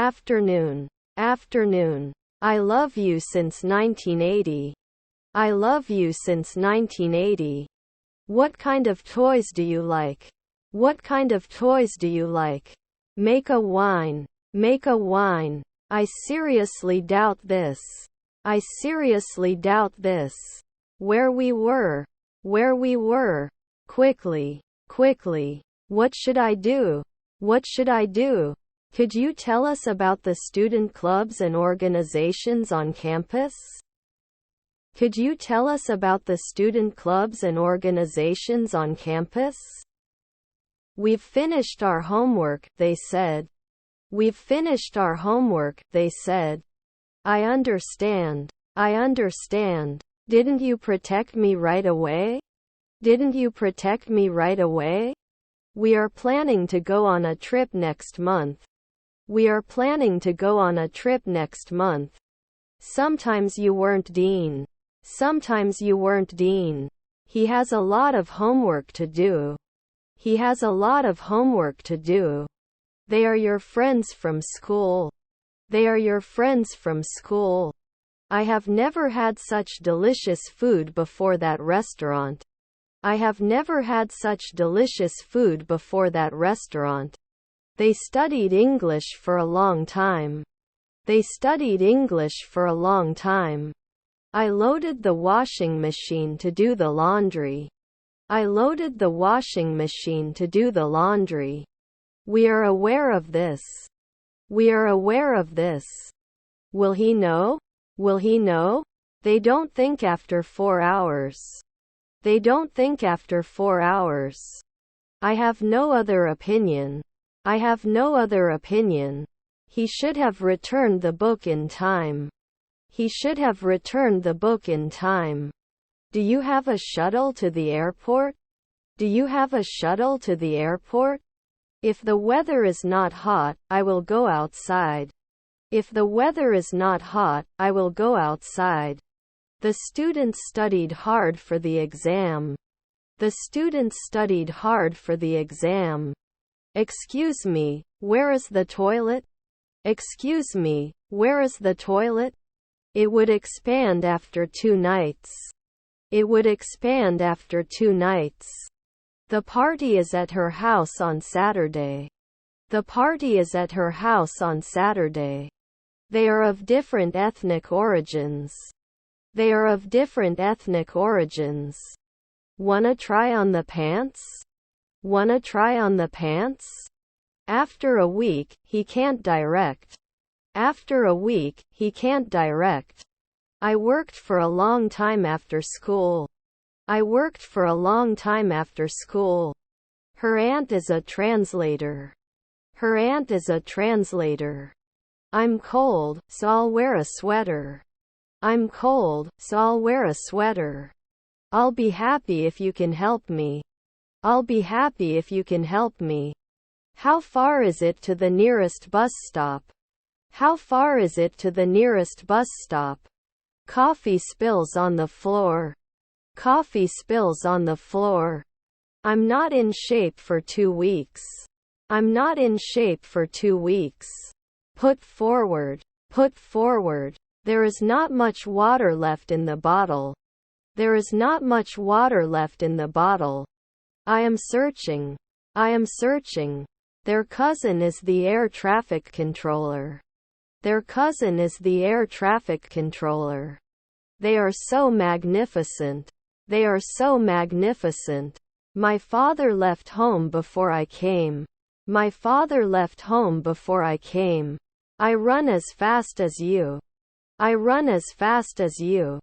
Afternoon. Afternoon. I love you since 1980. I love you since 1980. What kind of toys do you like? What kind of toys do you like? Make a wine. Make a wine. I seriously doubt this. I seriously doubt this. Where we were. Where we were. Quickly. Quickly. What should I do? What should I do? Could you tell us about the student clubs and organizations on campus? Could you tell us about the student clubs and organizations on campus? We've finished our homework, they said. We've finished our homework, they said. I understand. I understand. Didn't you protect me right away? Didn't you protect me right away? We are planning to go on a trip next month. We are planning to go on a trip next month. Sometimes you weren't Dean. Sometimes you weren't Dean. He has a lot of homework to do. He has a lot of homework to do. They are your friends from school. They are your friends from school. I have never had such delicious food before that restaurant. I have never had such delicious food before that restaurant. They studied English for a long time. They studied English for a long time. I loaded the washing machine to do the laundry. I loaded the washing machine to do the laundry. We are aware of this. We are aware of this. Will he know? Will he know? They don't think after 4 hours. They don't think after 4 hours. I have no other opinion. I have no other opinion. He should have returned the book in time. He should have returned the book in time. Do you have a shuttle to the airport? Do you have a shuttle to the airport? If the weather is not hot, I will go outside. If the weather is not hot, I will go outside. The students studied hard for the exam. The students studied hard for the exam. Excuse me, where is the toilet? Excuse me, where is the toilet? It would expand after 2 nights. It would expand after 2 nights. The party is at her house on Saturday. The party is at her house on Saturday. They are of different ethnic origins. They are of different ethnic origins. Wanna try on the pants? Wanna try on the pants? After a week, he can't direct. After a week, he can't direct. I worked for a long time after school. I worked for a long time after school. Her aunt is a translator. Her aunt is a translator. I'm cold, so I'll wear a sweater. I'm cold, so I'll wear a sweater. I'll be happy if you can help me. I'll be happy if you can help me. How far is it to the nearest bus stop? How far is it to the nearest bus stop? Coffee spills on the floor. Coffee spills on the floor. I'm not in shape for 2 weeks. I'm not in shape for 2 weeks. Put forward. Put forward. There is not much water left in the bottle. There is not much water left in the bottle. I am searching. I am searching. Their cousin is the air traffic controller. Their cousin is the air traffic controller. They are so magnificent. They are so magnificent. My father left home before I came. My father left home before I came. I run as fast as you. I run as fast as you.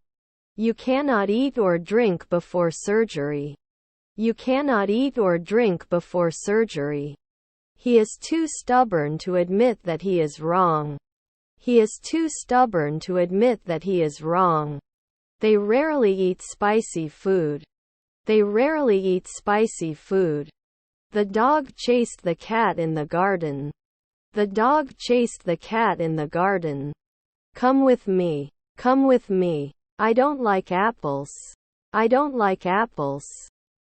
You cannot eat or drink before surgery. You cannot eat or drink before surgery. He is too stubborn to admit that he is wrong. He is too stubborn to admit that he is wrong. They rarely eat spicy food. They rarely eat spicy food. The dog chased the cat in the garden. The dog chased the cat in the garden. Come with me. Come with me. I don't like apples. I don't like apples.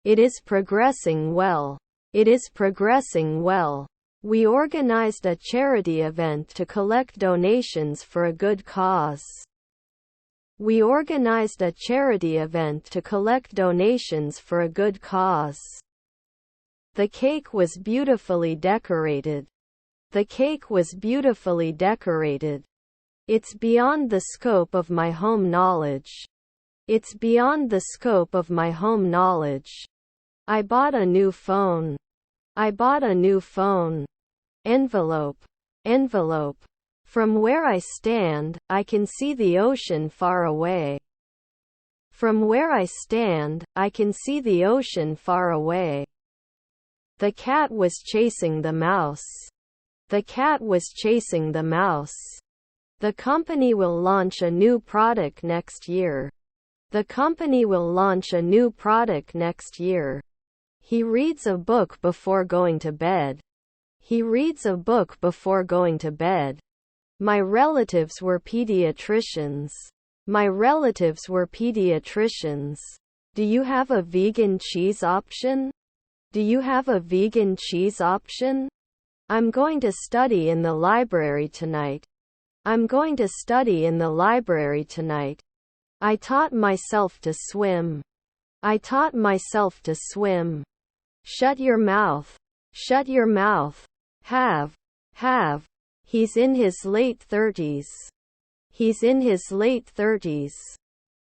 It is progressing well. It is progressing well. We organized a charity event to collect donations for a good cause. We organized a charity event to collect donations for a good cause. The cake was beautifully decorated. The cake was beautifully decorated. It's beyond the scope of my home knowledge. It's beyond the scope of my home knowledge. I bought a new phone. I bought a new phone. Envelope. Envelope. From where I stand, I can see the ocean far away. From where I stand, I can see the ocean far away. The cat was chasing the mouse. The cat was chasing the mouse. The company will launch a new product next year. The company will launch a new product next year. He reads a book before going to bed. He reads a book before going to bed. My relatives were pediatricians. My relatives were pediatricians. Do you have a vegan cheese option? Do you have a vegan cheese option? I'm going to study in the library tonight. I'm going to study in the library tonight. I taught myself to swim. I taught myself to swim. Shut your mouth. Shut your mouth. Have. He's in his late 30s. He's in his late 30s.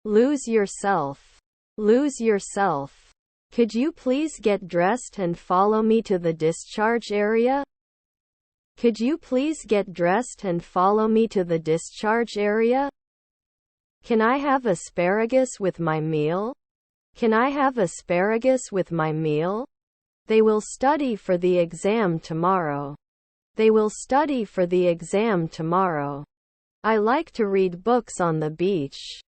Lose yourself. Lose yourself. Could you please get dressed and follow me to the discharge area? Could you please get dressed and follow me to the discharge area? Can I have asparagus with my meal? Can I have asparagus with my meal? They will study for the exam tomorrow. They will study for the exam tomorrow. I like to read books on the beach.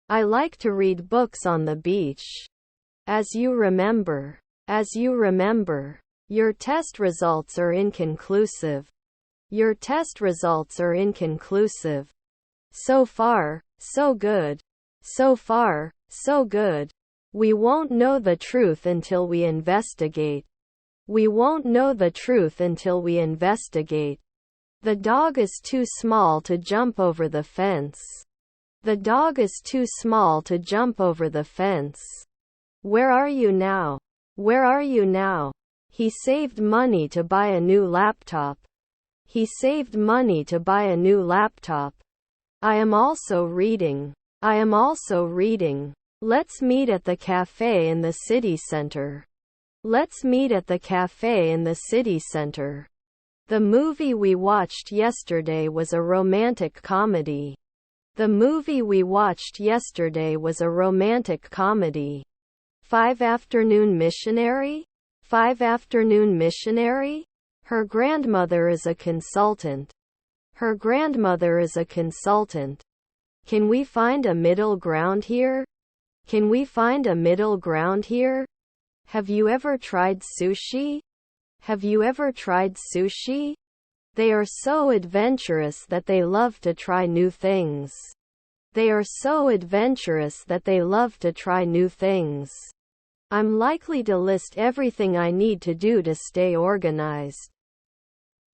I like to read books on the beach. As you remember, your test results are inconclusive. Your test results are inconclusive. So far, so good. So far, so good. We won't know the truth until we investigate. We won't know the truth until we investigate. The dog is too small to jump over the fence. The dog is too small to jump over the fence. Where are you now? Where are you now? He saved money to buy a new laptop. He saved money to buy a new laptop. I am also reading. I am also reading. Let's meet at the cafe in the city center. Let's meet at the cafe in the city center. The movie we watched yesterday was a romantic comedy. The movie we watched yesterday was a romantic comedy. 5 Afternoon Missionary? 5 Afternoon Missionary? Her grandmother is a consultant. Her grandmother is a consultant. Can we find a middle ground here? Can we find a middle ground here? Have you ever tried sushi? Have you ever tried sushi? They are so adventurous that they love to try new things. They are so adventurous that they love to try new things. I'm likely to list everything I need to do to stay organized.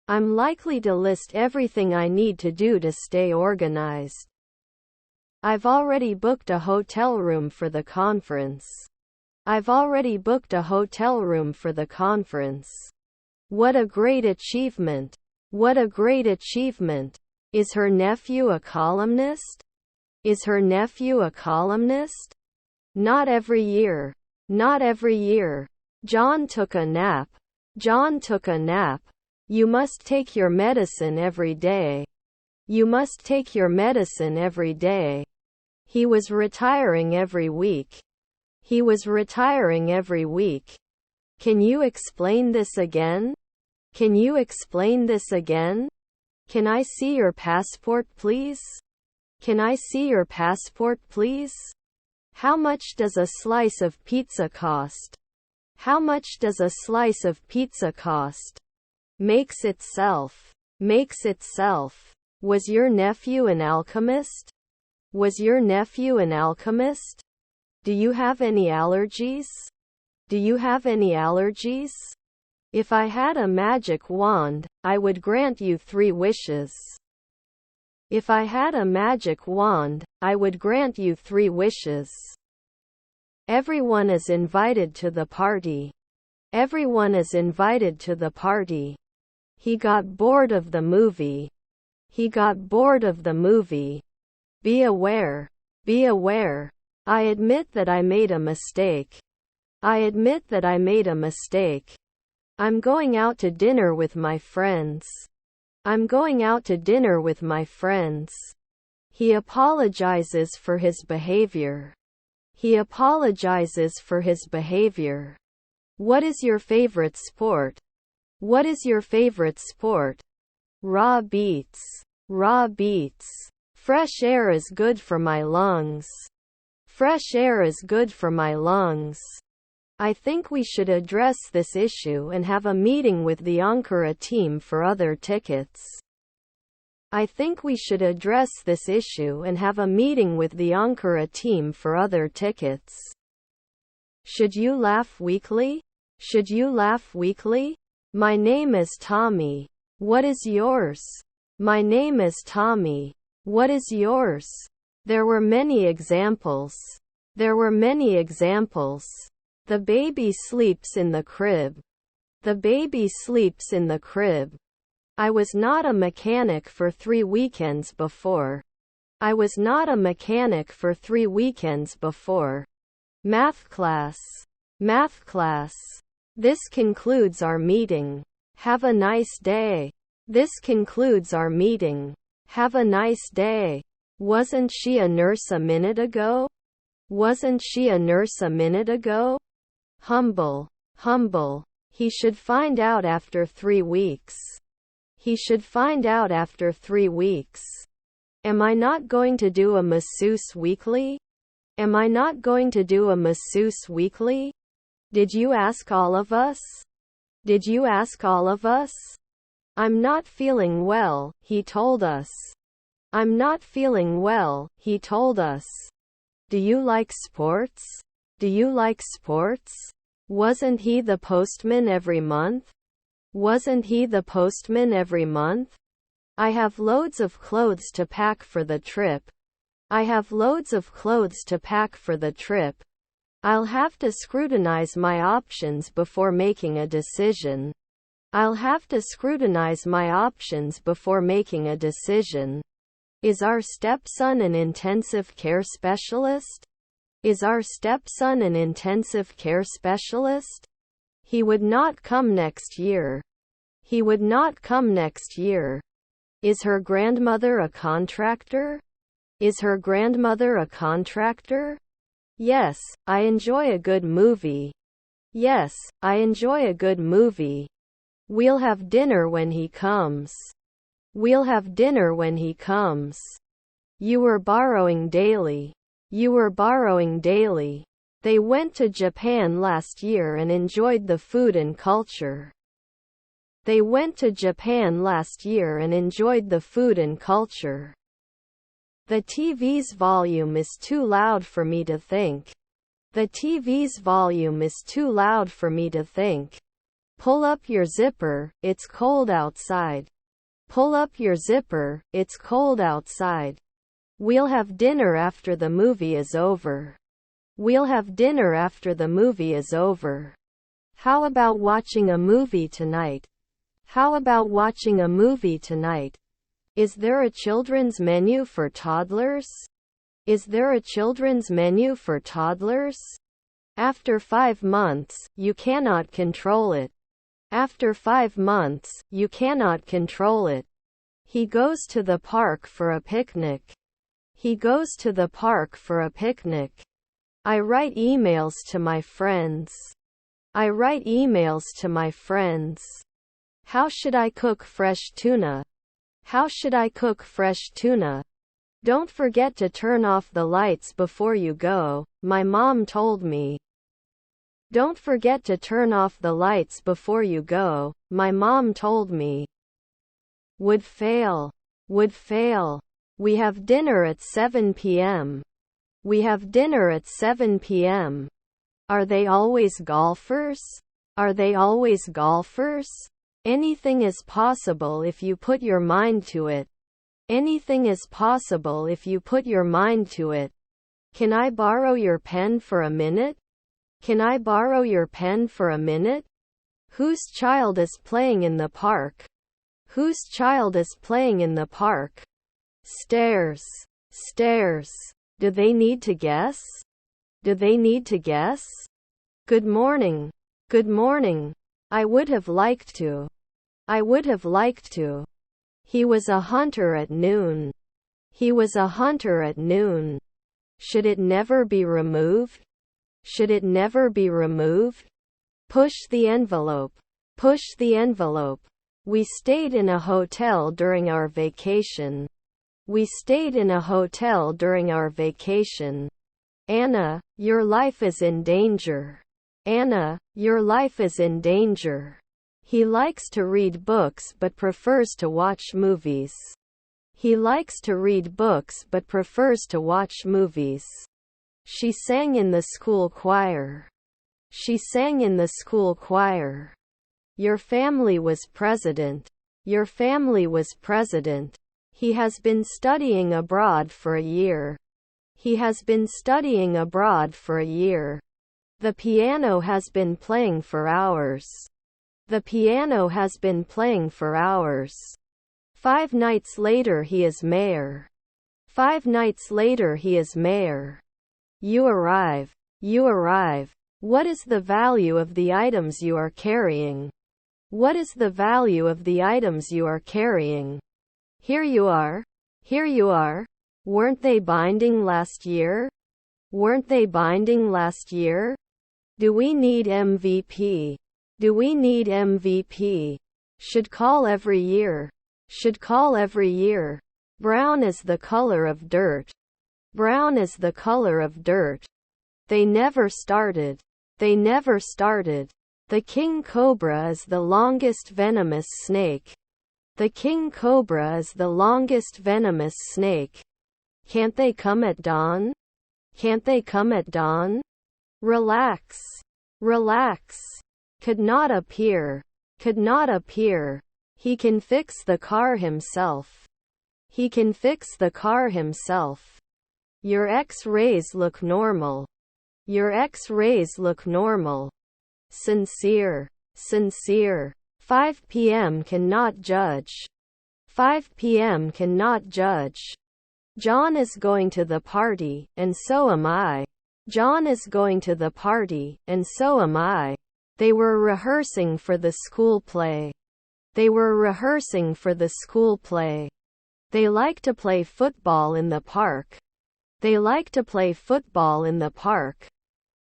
I'm likely to list everything I need to do to stay organized. I've already booked a hotel room for the conference. I've already booked a hotel room for the conference. What a great achievement! What a great achievement! Is her nephew a columnist? Is her nephew a columnist? Not every year. Not every year. John took a nap. John took a nap. You must take your medicine every day. You must take your medicine every day. He was retiring every week. He was retiring every week. Can you explain this again? Can you explain this again? Can I see your passport, please? Can I see your passport, please? How much does a slice of pizza cost? How much does a slice of pizza cost? Makes itself. Makes itself. Was your nephew an alchemist? Was your nephew an alchemist? Do you have any allergies? Do you have any allergies? If I had a magic wand, I would grant you 3 wishes. If I had a magic wand, I would grant you 3 wishes. Everyone is invited to the party. Everyone is invited to the party. He got bored of the movie. He got bored of the movie. Be aware. Be aware. I admit that I made a mistake. I admit that I made a mistake. I'm going out to dinner with my friends. I'm going out to dinner with my friends. He apologizes for his behavior. He apologizes for his behavior. What is your favorite sport? What is your favorite sport? Raw beets. Raw beets. Fresh air is good for my lungs. Fresh air is good for my lungs. I think we should address this issue and have a meeting with the Ankara team for other tickets. I think we should address this issue and have a meeting with the Ankara team for other tickets. Should you laugh weekly? Should you laugh weekly? My name is Tommy. What is yours? My name is Tommy. What is yours? There were many examples. There were many examples. The baby sleeps in the crib. The baby sleeps in the crib. I was not a mechanic for 3 weekends before. I was not a mechanic for 3 weekends before. Math class. Math class. This concludes our meeting. Have a nice day. This concludes our meeting. Have a nice day. Wasn't she a nurse a minute ago? Wasn't she a nurse a minute ago? Humble. Humble. He should find out after 3 weeks. He should find out after 3 weeks. Am I not going to do a masseuse weekly? Am I not going to do a masseuse weekly? Did you ask all of us? Did you ask all of us? I'm not feeling well, he told us. I'm not feeling well, he told us. Do you like sports? Do you like sports? Wasn't he the postman every month? Wasn't he the postman every month? I have loads of clothes to pack for the trip. I have loads of clothes to pack for the trip. I'll have to scrutinize my options before making a decision. I'll have to scrutinize my options before making a decision. Is our stepson an intensive care specialist? Is our stepson an intensive care specialist? He would not come next year. He would not come next year. Is her grandmother a contractor? Is her grandmother a contractor? Yes, I enjoy a good movie. Yes, I enjoy a good movie. We'll have dinner when he comes. We'll have dinner when he comes. You were borrowing daily. You were borrowing daily. They went to Japan last year and enjoyed the food and culture. They went to Japan last year and enjoyed the food and culture. The TV's volume is too loud for me to think. The TV's volume is too loud for me to think. Pull up your zipper, it's cold outside. Pull up your zipper, it's cold outside. We'll have dinner after the movie is over. We'll have dinner after the movie is over. How about watching a movie tonight? How about watching a movie tonight? Is there a children's menu for toddlers? Is there a children's menu for toddlers? After 5 months, you cannot control it. After 5 months, you cannot control it. He goes to the park for a picnic. He goes to the park for a picnic. I write emails to my friends. I write emails to my friends. How should I cook fresh tuna? How should I cook fresh tuna? Don't forget to turn off the lights before you go, my mom told me. Don't forget to turn off the lights before you go, my mom told me. Would fail. Would fail. We have dinner at 7 p.m. We have dinner at 7 p.m. Are they always golfers? Are they always golfers? Anything is possible if you put your mind to it. Anything is possible if you put your mind to it. Can I borrow your pen for a minute? Can I borrow your pen for a minute? Whose child is playing in the park? Whose child is playing in the park? Stairs. Stairs. Do they need to guess? Do they need to guess? Good morning. Good morning. I would have liked to. I would have liked to. He was a hunter at noon. He was a hunter at noon. Should it never be removed? Should it never be removed? Push the envelope. Push the envelope. We stayed in a hotel during our vacation. We stayed in a hotel during our vacation. Anna, your life is in danger. Anna, your life is in danger. He likes to read books but prefers to watch movies. He likes to read books but prefers to watch movies. She sang in the school choir. She sang in the school choir. Your family was president. Your family was president. He has been studying abroad for a year. He has been studying abroad for a year. The piano has been playing for hours. The piano has been playing for hours. 5 nights later he is mayor. 5 nights later he is mayor. You arrive. You arrive. What is the value of the items you are carrying? What is the value of the items you are carrying? Here you are. Here you are. Weren't they binding last year? Weren't they binding last year? Do we need MVP? Do we need MVP? Should call every year. Should call every year. Brown is the color of dirt. Brown is the color of dirt. They never started. They never started. The king cobra is the longest venomous snake. The king cobra is the longest venomous snake. Can't they come at dawn? Can't they come at dawn? Relax. Relax. Could not appear. Could not appear. He can fix the car himself. He can fix the car himself. Your X-rays look normal. Your X-rays look normal. Sincere. Sincere. 5 p.m. cannot judge. 5 p.m. cannot judge. John is going to the party, and so am I. John is going to the party, and so am I. They were rehearsing for the school play. They were rehearsing for the school play. They like to play football in the park. They like to play football in the park.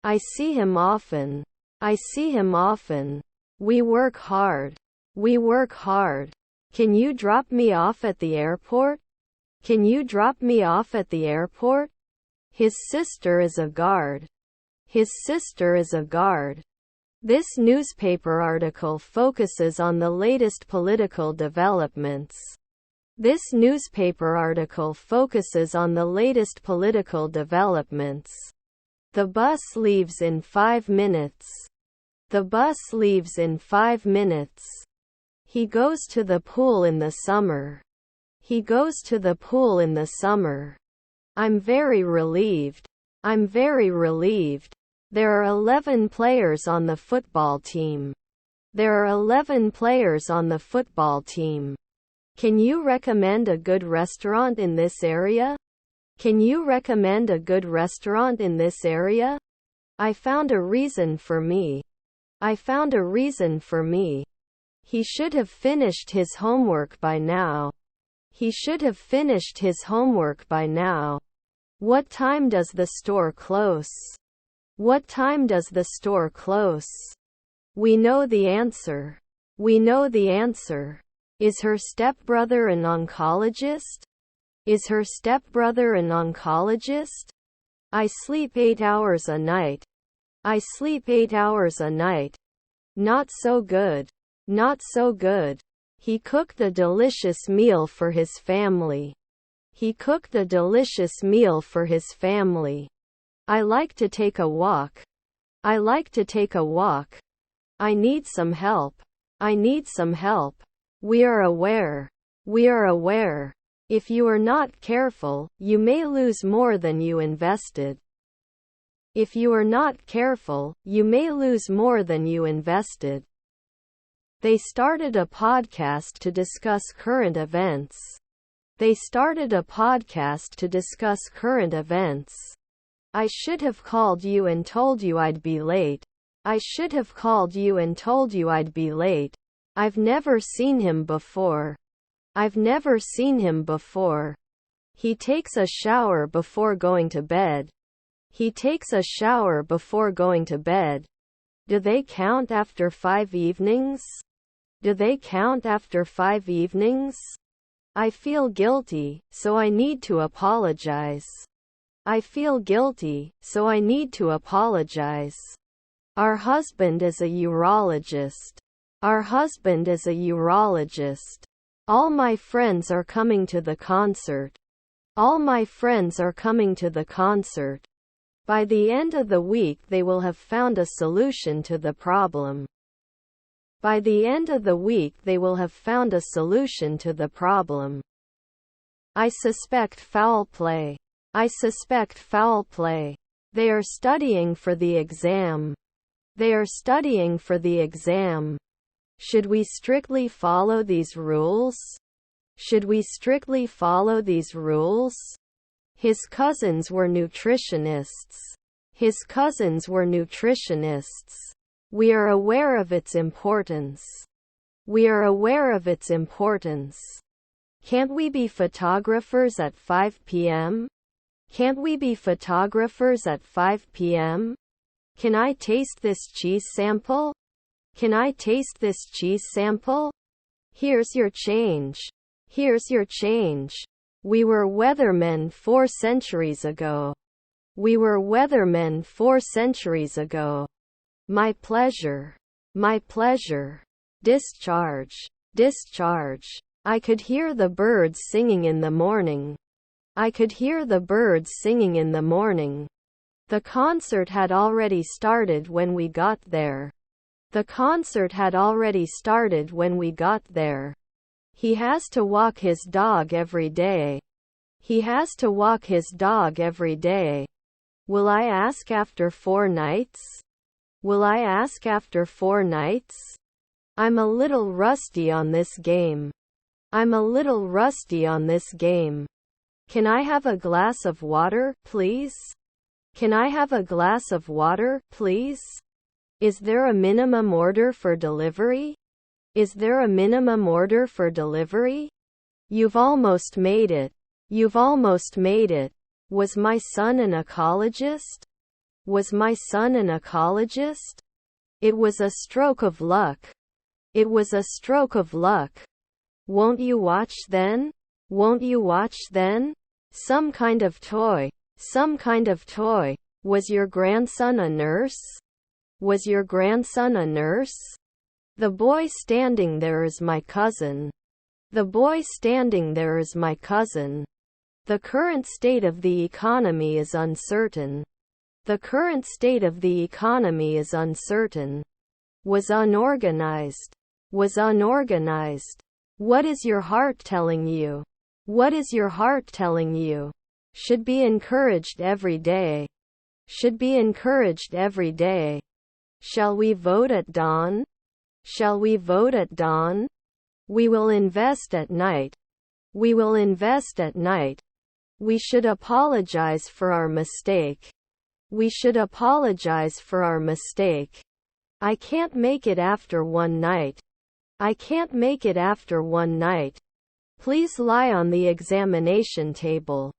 I see him often. I see him often. We work hard. We work hard. Can you drop me off at the airport? Can you drop me off at the airport? His sister is a guard. His sister is a guard. This newspaper article focuses on the latest political developments. This newspaper article focuses on the latest political developments. The bus leaves in 5 minutes. The bus leaves in 5 minutes. He goes to the pool in the summer. He goes to the pool in the summer. I'm very relieved. I'm very relieved. There are 11 players on the football team. There are 11 players on the football team. Can you recommend a good restaurant in this area? Can you recommend a good restaurant in this area? I found a reason for me. I found a reason for me. He should have finished his homework by now. He should have finished his homework by now. What time does the store close? What time does the store close? We know the answer. We know the answer. Is her stepbrother an oncologist? Is her stepbrother an oncologist? I sleep 8 hours a night. I sleep 8 hours a night. Not so good. Not so good. He cooked a delicious meal for his family. He cooked a delicious meal for his family. I like to take a walk. I like to take a walk. I need some help. I need some help. We are aware. We are aware. If you are not careful, you may lose more than you invested. If you are not careful, you may lose more than you invested. They started a podcast to discuss current events. They started a podcast to discuss current events. I should have called you and told you I'd be late. I should have called you and told you I'd be late. I've never seen him before. I've never seen him before. He takes a shower before going to bed. He takes a shower before going to bed. Do they count after 5 evenings? Do they count after 5 evenings? I feel guilty, so I need to apologize. I feel guilty, so I need to apologize. Our husband is a urologist. Our husband is a urologist. All my friends are coming to the concert. All my friends are coming to the concert. By the end of the week they will have found a solution to the problem. By the end of the week they will have found a solution to the problem. I suspect foul play. I suspect foul play. They are studying for the exam. They are studying for the exam. Should we strictly follow these rules? Should we strictly follow these rules? His cousins were nutritionists. His cousins were nutritionists. We are aware of its importance. We are aware of its importance. Can't we be photographers at 5 p.m.? Can't we be photographers at 5 p.m.? Can I taste this cheese sample? Can I taste this cheese sample? Here's your change. Here's your change. We were weathermen 4 centuries ago. We were weathermen 4 centuries ago. My pleasure. My pleasure. Discharge. Discharge. I could hear the birds singing in the morning. I could hear the birds singing in the morning. The concert had already started when we got there. The concert had already started when we got there. He has to walk his dog every day. He has to walk his dog every day. Will I ask after 4 nights? Will I ask after 4 nights? I'm a little rusty on this game. I'm a little rusty on this game. Can I have a glass of water, please? Can I have a glass of water, please? Is there a minimum order for delivery? Is there a minimum order for delivery? You've almost made it. You've almost made it. Was my son an ecologist? Was my son an ecologist? It was a stroke of luck. It was a stroke of luck. Won't you watch then? Won't you watch then? Some kind of toy. Some kind of toy. Was your grandson a nurse? Was your grandson a nurse? The boy standing there is my cousin. The boy standing there is my cousin. The current state of the economy is uncertain. The current state of the economy is uncertain. Was unorganized. Was unorganized. What is your heart telling you? What is your heart telling you? Should be encouraged every day. Should be encouraged every day. Shall we vote at dawn? Shall we vote at dawn? We will invest at night. We will invest at night. We should apologize for our mistake. We should apologize for our mistake. I can't make it after one night. I can't make it after one night. Please lie on the examination table.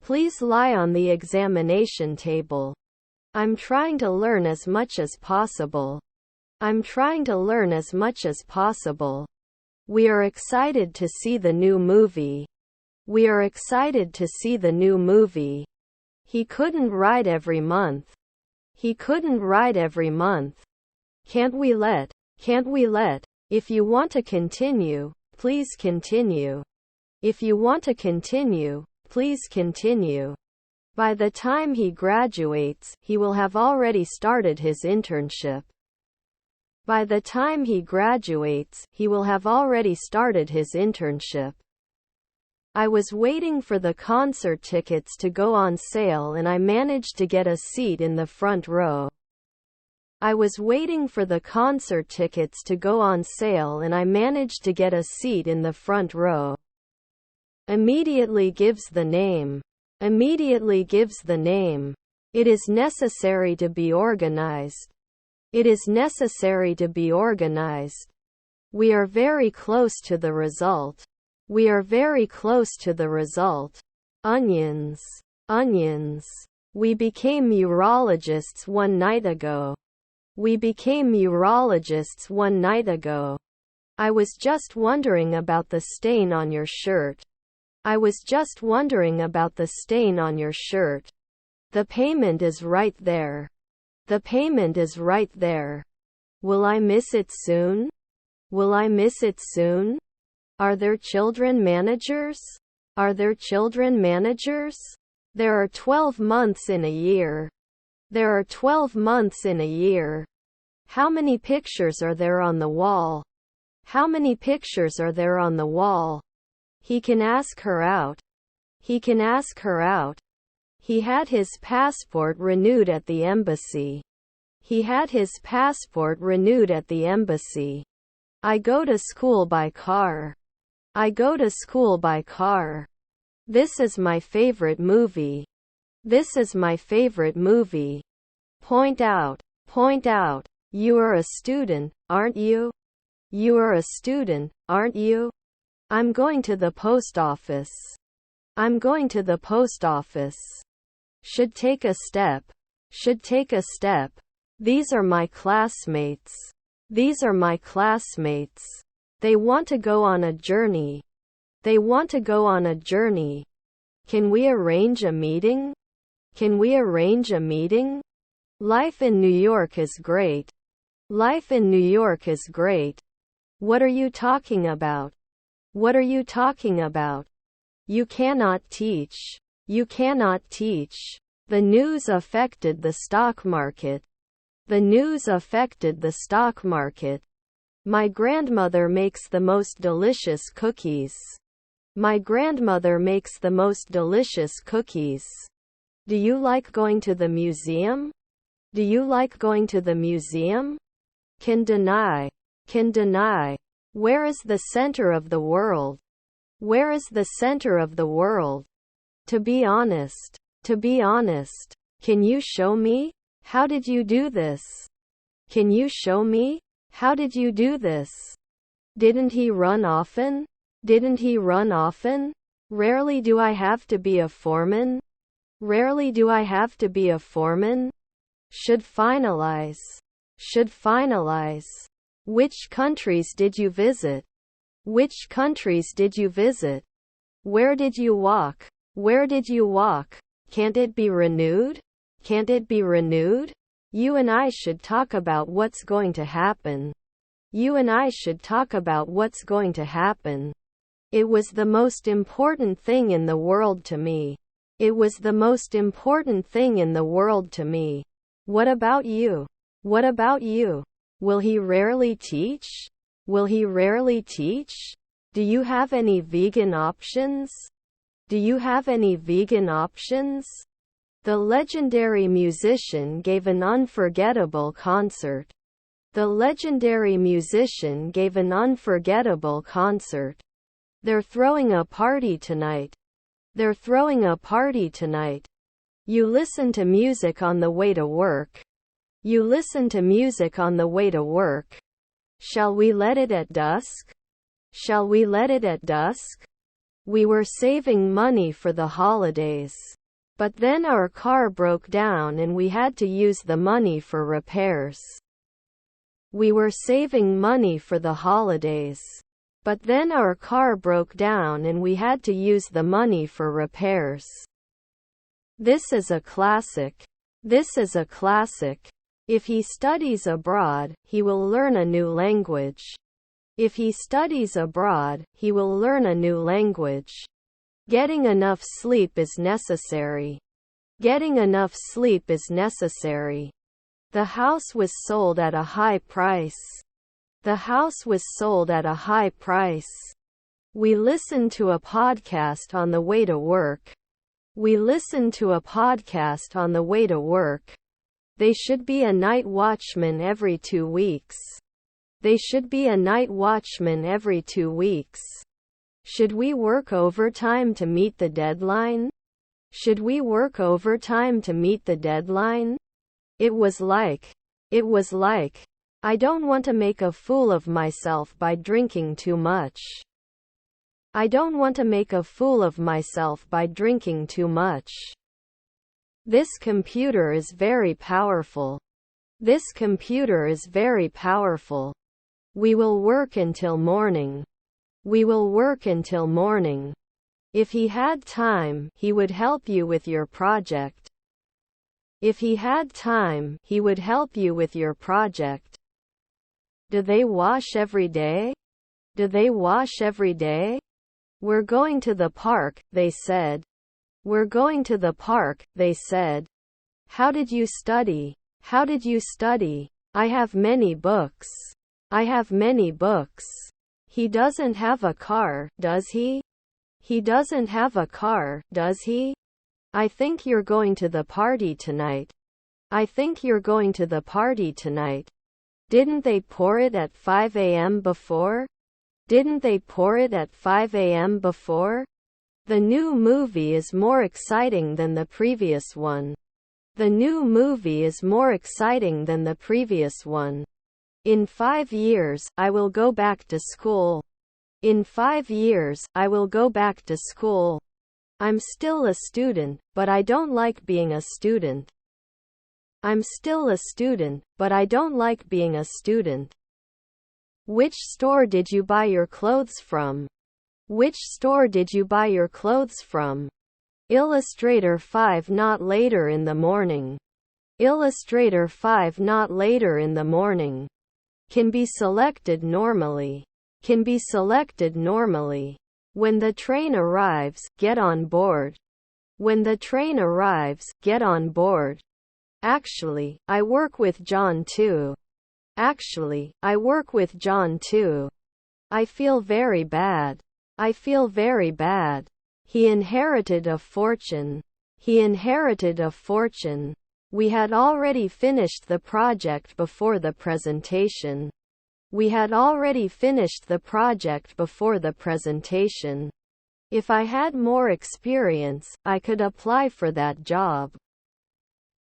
Please lie on the examination table. I'm trying to learn as much as possible. I'm trying to learn as much as possible. We are excited to see the new movie. We are excited to see the new movie. He couldn't write every month. He couldn't write every month. Can't we let? If you want to continue, please continue. If you want to continue, please continue. By the time he graduates, he will have already started his internship. By the time he graduates, he will have already started his internship. I was waiting for the concert tickets to go on sale and I managed to get a seat in the front row. I was waiting for the concert tickets to go on sale and I managed to get a seat in the front row. Immediately gives the name. Immediately gives the name. It is necessary to be organized. It is necessary to be organized. We are very close to the result. We are very close to the result. Onions. Onions. We became urologists one night ago. We became urologists one night ago. I was just wondering about the stain on your shirt. I was just wondering about the stain on your shirt. The payment is right there. The payment is right there. Will I miss it soon? Will I miss it soon? Are there children managers? Are there children managers? There are 12 months in a year. There are 12 months in a year. How many pictures are there on the wall? How many pictures are there on the wall? He can ask her out. He can ask her out. He had his passport renewed at the embassy. He had his passport renewed at the embassy. I go to school by car. I go to school by car. This is my favorite movie. This is my favorite movie. Point out. Point out. You are a student, aren't you? You are a student, aren't you? I'm going to the post office. I'm going to the post office. Should take a step. Should take a step. These are my classmates. These are my classmates. They want to go on a journey. They want to go on a journey. Can we arrange a meeting? Can we arrange a meeting? Life in New York is great. Life in New York is great. What are you talking about? What are you talking about? You cannot teach. You cannot teach. The news affected the stock market. The news affected the stock market. My grandmother makes the most delicious cookies. My grandmother makes the most delicious cookies. Do you like going to the museum? Do you like going to the museum? Can deny. Can deny. Where is the center of the world? Where is the center of the world? To be honest. To be honest. Can you show me? How did you do this? Can you show me? How did you do this? Didn't he run often? Didn't he run often? Rarely do I have to be a foreman. Rarely do I have to be a foreman. Should finalize. Should finalize. Which countries did you visit? Which countries did you visit? Where did you walk? Where did you walk? Can't it be renewed? Can't it be renewed? You and I should talk about what's going to happen. You and I should talk about what's going to happen. It was the most important thing in the world to me. It was the most important thing in the world to me. What about you? What about you? Will he rarely teach? Will he rarely teach? Do you have any vegan options? Do you have any vegan options? The legendary musician gave an unforgettable concert. The legendary musician gave an unforgettable concert. They're throwing a party tonight. They're throwing a party tonight. You listen to music on the way to work. You listen to music on the way to work. Shall we let it at dusk? Shall we let it at dusk? We were saving money for the holidays. But then our car broke down and we had to use the money for repairs. We were saving money for the holidays. But then our car broke down and we had to use the money for repairs. This is a classic. This is a classic. If he studies abroad, he will learn a new language. If he studies abroad, he will learn a new language. Getting enough sleep is necessary. Getting enough sleep is necessary. The house was sold at a high price. The house was sold at a high price. We listened to a podcast on the way to work. We listened to a podcast on the way to work. They should be a night watchman every 2 weeks. They should be a night watchman every 2 weeks. Should we work overtime to meet the deadline? Should we work overtime to meet the deadline? It was like, I don't want to make a fool of myself by drinking too much. I don't want to make a fool of myself by drinking too much. This computer is very powerful. This computer is very powerful. We will work until morning. We will work until morning. If he had time, he would help you with your project. If he had time, he would help you with your project. Do they wash every day? Do they wash every day? We're going to the park, they said. We're going to the park, they said. How did you study? How did you study? I have many books. I have many books. He doesn't have a car, does he? He doesn't have a car, does he? I think you're going to the party tonight. I think you're going to the party tonight. Didn't they pour it at 5 a.m. before? Didn't they pour it at 5 a.m. before? The new movie is more exciting than the previous one. The new movie is more exciting than the previous one. In 5 years, I will go back to school. In 5 years, I will go back to school. I'm still a student, but I don't like being a student. I'm still a student, but I don't like being a student. Which store did you buy your clothes from? Which store did you buy your clothes from? Illustrator 5 not later in the morning. Illustrator 5 not later in the morning. Can be selected normally. Can be selected normally. When the train arrives, get on board. When the train arrives, get on board. Actually, I work with John too. Actually, I work with John too. I feel very bad. I feel very bad. He inherited a fortune. He inherited a fortune. We had already finished the project before the presentation. We had already finished the project before the presentation. If I had more experience, I could apply for that job.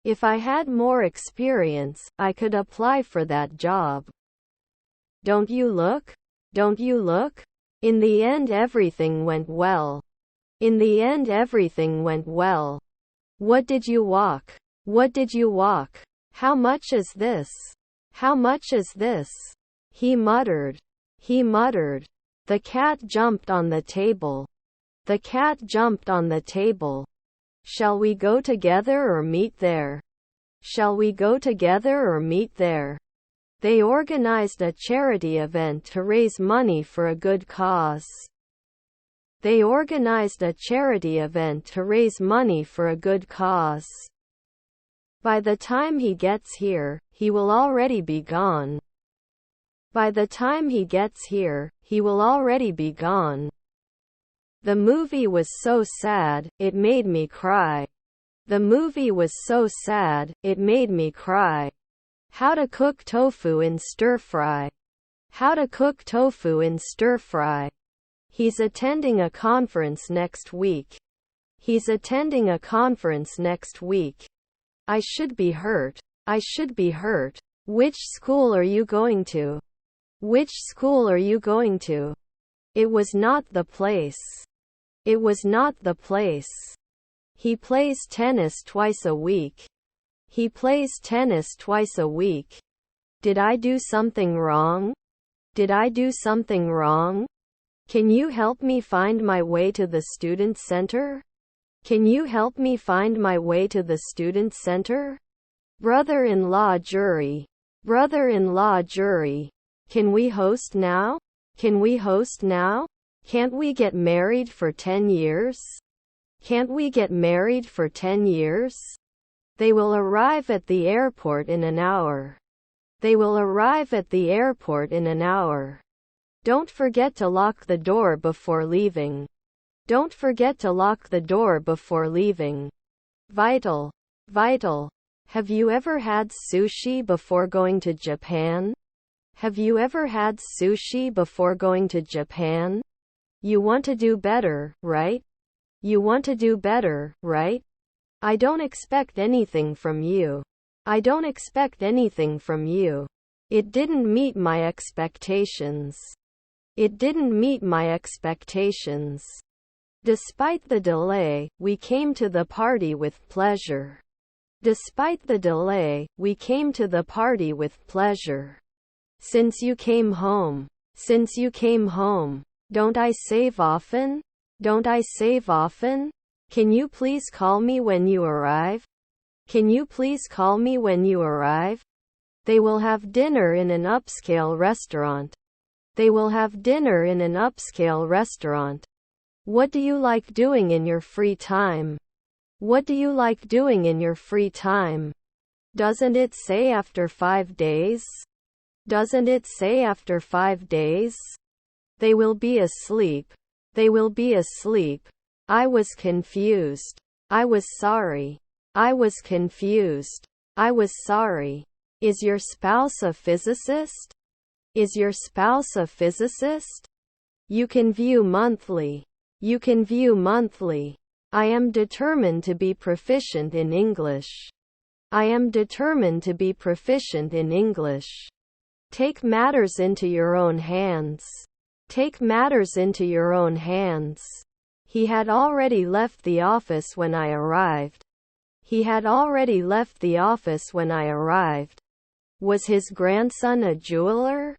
If I had more experience, I could apply for that job. Don't you look? Don't you look? In the end everything went well. In the end everything went well. What did you walk? What did you walk? How much is this? How much is this? He muttered. He muttered. The cat jumped on the table. The cat jumped on the table. Shall we go together or meet there? Shall we go together or meet there? They organized a charity event to raise money for a good cause. They organized a charity event to raise money for a good cause. By the time he gets here, he will already be gone. By the time he gets here, he will already be gone. The movie was so sad, it made me cry. The movie was so sad, it made me cry. How to cook tofu in stir-fry. How to cook tofu in stir-fry. He's attending a conference next week. He's attending a conference next week. I should be hurt. I should be hurt. Which school are you going to? Which school are you going to? It was not the place. It was not the place. He plays tennis twice a week. He plays tennis twice a week. Did I do something wrong? Did I do something wrong? Can you help me find my way to the student center? Can you help me find my way to the student center? Brother-in-law jury. Brother-in-law jury. Can we host now? Can we host now? Can't we get married for 10 years? Can't we get married for 10 years? They will arrive at the airport in an hour. They will arrive at the airport in an hour. Don't forget to lock the door before leaving. Don't forget to lock the door before leaving. Vital. Vital. Have you ever had sushi before going to Japan? Have you ever had sushi before going to Japan? You want to do better, right? You want to do better, right? I don't expect anything from you. I don't expect anything from you. It didn't meet my expectations. It didn't meet my expectations. Despite the delay, we came to the party with pleasure. Despite the delay, we came to the party with pleasure. Since you came home. Since you came home. Don't I save often? Don't I save often? Can you please call me when you arrive? Can you please call me when you arrive? They will have dinner in an upscale restaurant. They will have dinner in an upscale restaurant. What do you like doing in your free time? What do you like doing in your free time? Doesn't it say after 5 days? Doesn't it say after 5 days? They will be asleep. They will be asleep. I was confused. I was sorry. I was confused. I was sorry. Is your spouse a physicist? Is your spouse a physicist? You can view monthly. You can view monthly. I am determined to be proficient in English. I am determined to be proficient in English. Take matters into your own hands. Take matters into your own hands. He had already left the office when I arrived. He had already left the office when I arrived. Was his grandson a jeweler?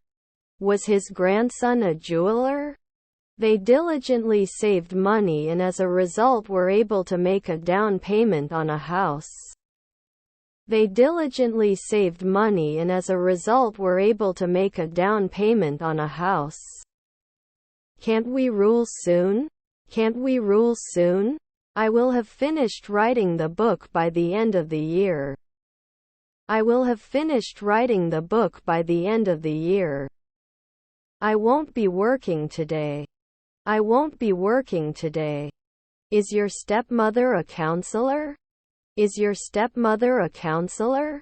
Was his grandson a jeweler? They diligently saved money and as a result were able to make a down payment on a house. They diligently saved money and as a result were able to make a down payment on a house. Can't we rule soon? Can't we rule soon? I will have finished writing the book by the end of the year. I will have finished writing the book by the end of the year. I won't be working today. I won't be working today. Is your stepmother a counselor? Is your stepmother a counselor?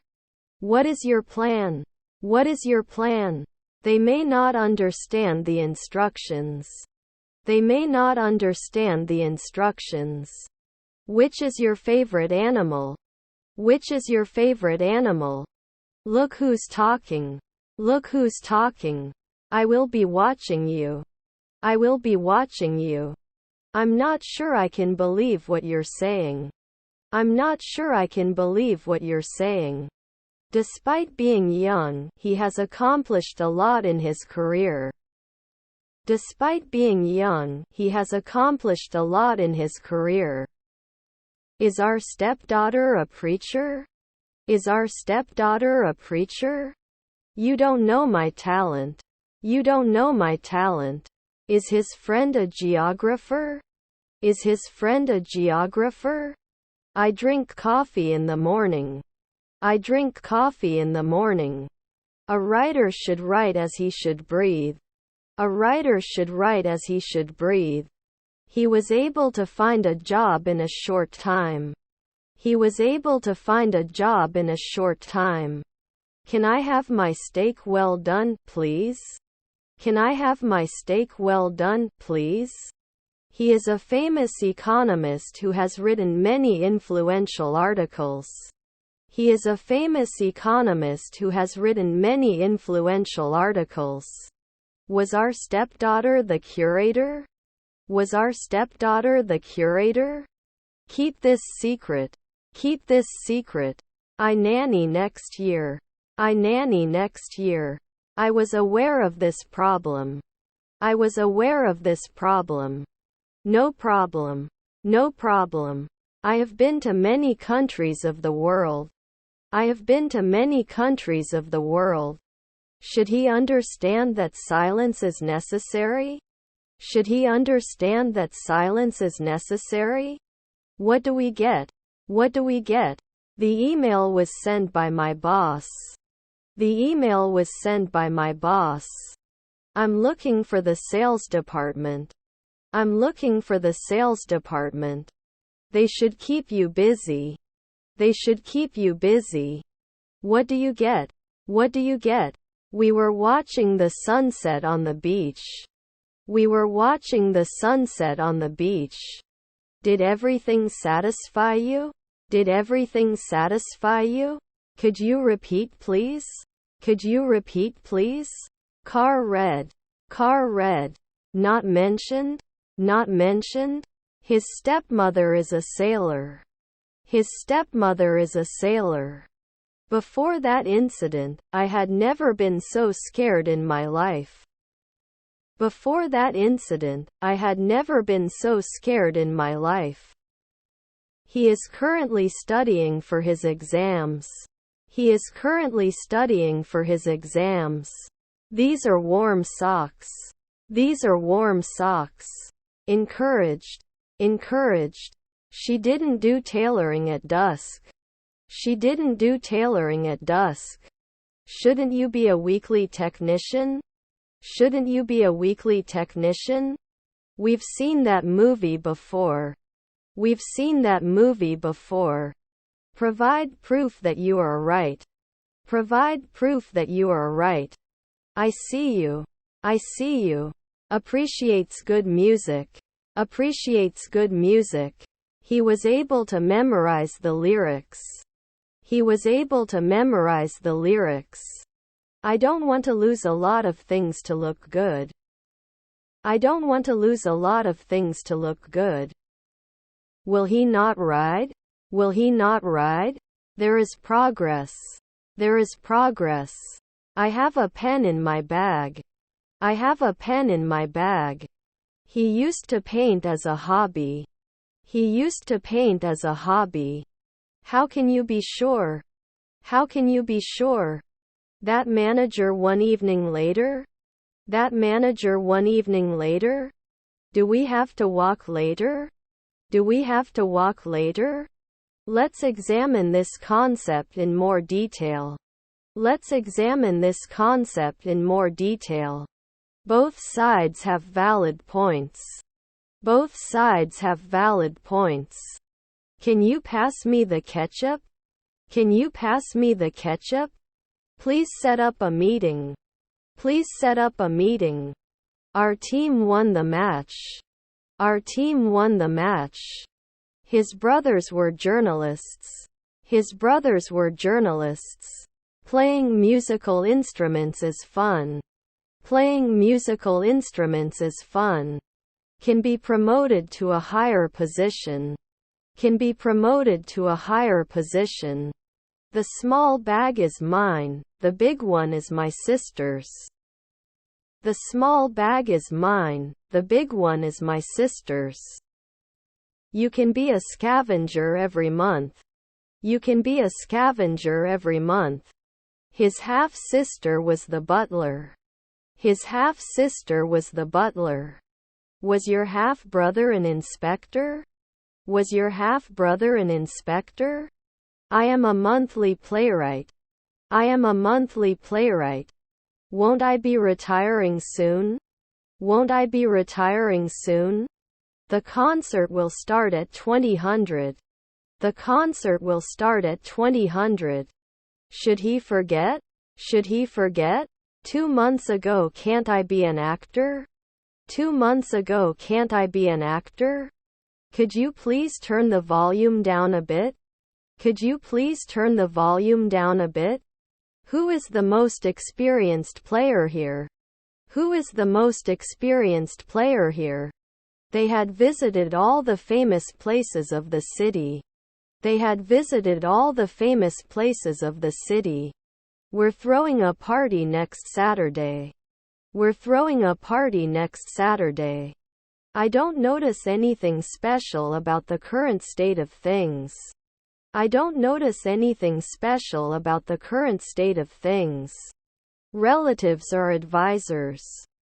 What is your plan? What is your plan? They may not understand the instructions. They may not understand the instructions. Which is your favorite animal? Which is your favorite animal? Look who's talking. Look who's talking. I will be watching you. I will be watching you. I'm not sure I can believe what you're saying. I'm not sure I can believe what you're saying. Despite being young, he has accomplished a lot in his career. Despite being young, he has accomplished a lot in his career. Is our stepdaughter a preacher? Is our stepdaughter a preacher? You don't know my talent. You don't know my talent. Is his friend a geographer? Is his friend a geographer? I drink coffee in the morning. I drink coffee in the morning. A writer should write as he should breathe. A writer should write as he should breathe. He was able to find a job in a short time. He was able to find a job in a short time. Can I have my steak well done, please? Can I have my steak well done, please? He is a famous economist who has written many influential articles. He is a famous economist who has written many influential articles. Was our stepdaughter the curator? Was our stepdaughter the curator? Keep this secret. Keep this secret. I nanny next year. I nanny next year. I was aware of this problem. I was aware of this problem. No problem. No problem. I have been to many countries of the world. I have been to many countries of the world. Should he understand that silence is necessary? Should he understand that silence is necessary? What do we get? What do we get? The email was sent by my boss. The email was sent by my boss. I'm looking for the sales department. I'm looking for the sales department. They should keep you busy. They should keep you busy. What do you get? What do you get? We were watching the sunset on the beach. We were watching the sunset on the beach. Did everything satisfy you? Did everything satisfy you? Could you repeat, please? Could you repeat, please? Car red. Car red. Not mentioned? Not mentioned? His stepmother is a sailor. His stepmother is a sailor. Before that incident, I had never been so scared in my life. Before that incident, I had never been so scared in my life. He is currently studying for his exams. He is currently studying for his exams. These are warm socks. These are warm socks. Encouraged. Encouraged. She didn't do tailoring at dusk. She didn't do tailoring at dusk. Shouldn't you be a weekly technician? Shouldn't you be a weekly technician? We've seen that movie before. We've seen that movie before. Provide proof that you are right. Provide proof that you are right. I see you. I see you. Appreciates good music. Appreciates good music. He was able to memorize the lyrics. He was able to memorize the lyrics. I don't want to lose a lot of things to look good. I don't want to lose a lot of things to look good. Will he not ride? Will he not ride? There is progress. There is progress. I have a pen in my bag. I have a pen in my bag. He used to paint as a hobby. He used to paint as a hobby. How can you be sure? How can you be sure? That manager one evening later? That manager one evening later? Do we have to walk later? Do we have to walk later? Let's examine this concept in more detail. Let's examine this concept in more detail. Both sides have valid points. Both sides have valid points. Can you pass me the ketchup? Can you pass me the ketchup? Please set up a meeting. Please set up a meeting. Our team won the match. Our team won the match. His brothers were journalists. His brothers were journalists. Playing musical instruments is fun. Playing musical instruments is fun. Can be promoted to a higher position. Can be promoted to a higher position. The small bag is mine, the big one is my sister's. The small bag is mine, the big one is my sister's. You can be a scavenger every month. You can be a scavenger every month. His half-sister was the butler. His half-sister was the butler. Was your half-brother an inspector? Was your half-brother an inspector? I am a monthly playwright. I am a monthly playwright. Won't I be retiring soon? Won't I be retiring soon? The concert will start at 2000. The concert will start at 2000. Should he forget? Should he forget? 2 months ago, can't I be an actor? 2 months ago, can't I be an actor? Could you please turn the volume down a bit? Could you please turn the volume down a bit? Who is the most experienced player here? Who is the most experienced player here? They had visited all the famous places of the city. They had visited all the famous places of the city. We're throwing a party next Saturday. We're throwing a party next Saturday. I don't notice anything special about the current state of things. I don't notice anything special about the current state of things. Relatives are advisors.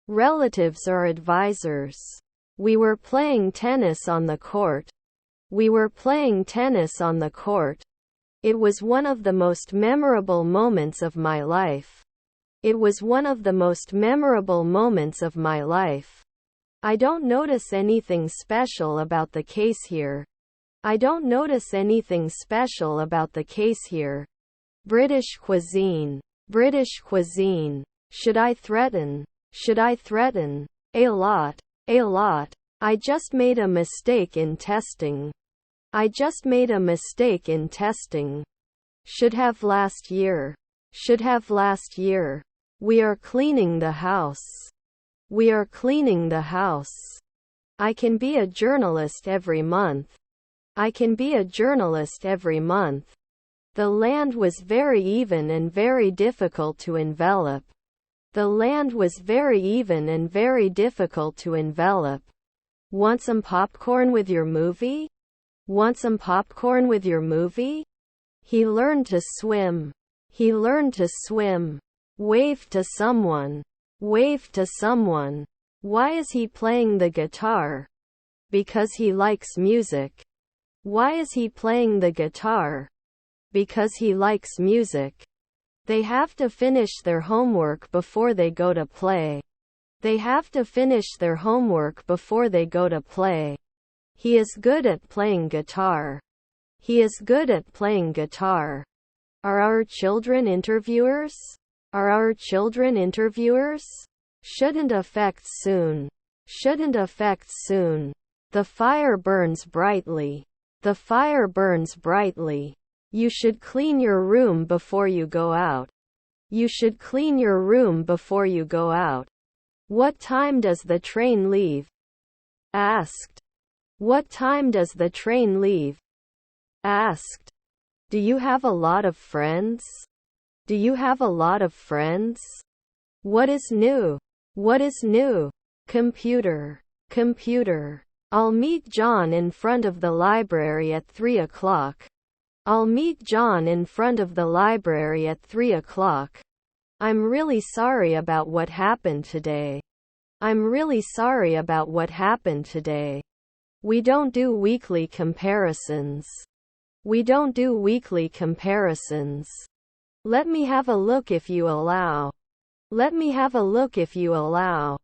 Relatives are advisors. We were playing tennis on the court. We were playing tennis on the court. It was one of the most memorable moments of my life. It was one of the most memorable moments of my life. I don't notice anything special about the case here. I don't notice anything special about the case here. British cuisine. British cuisine. Should I threaten? Should I threaten? A lot. A lot. I just made a mistake in testing. I just made a mistake in testing. Should have last year. Should have last year. We are cleaning the house. We are cleaning the house. I can be a journalist every month. I can be a journalist every month. The land was very even and very difficult to envelop. The land was very even and very difficult to envelop. Want some popcorn with your movie? Want some popcorn with your movie? He learned to swim. He learned to swim. Wave to someone. Wave to someone. Why is he playing the guitar? Because he likes music. Why is he playing the guitar? Because he likes music. They have to finish their homework before they go to play. They have to finish their homework before they go to play. He is good at playing guitar. He is good at playing guitar. Are our children interviewers? Are our children interviewers? Shouldn't affect soon. Shouldn't affect soon. The fire burns brightly. The fire burns brightly. You should clean your room before you go out. You should clean your room before you go out. What time does the train leave? Asked. What time does the train leave? Asked. Do you have a lot of friends? Do you have a lot of friends? What is new? What is new? Computer. Computer. I'll meet John in front of the library at 3 o'clock. I'll meet John in front of the library at 3 o'clock. I'm really sorry about what happened today. I'm really sorry about what happened today. We don't do weekly comparisons. We don't do weekly comparisons. Let me have a look if you allow. Let me have a look if you allow.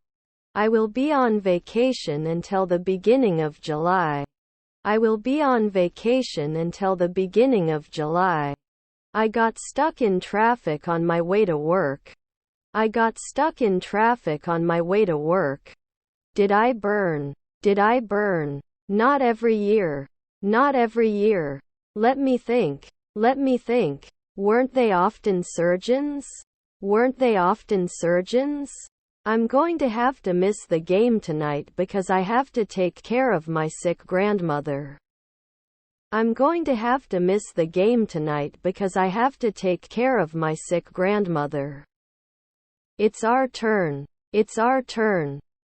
I will be on vacation until the beginning of July. I will be on vacation until the beginning of July. I got stuck in traffic on my way to work. I got stuck in traffic on my way to work. Did I burn? Did I burn? Not every year. Not every year. Let me think. Let me think. Weren't they often surgeons? Weren't they often surgeons? I'm going to have to miss the game tonight because I have to take care of my sick grandmother. I'm going to have to miss the game tonight because I have to take care of my sick grandmother. It's our turn. It's our turn.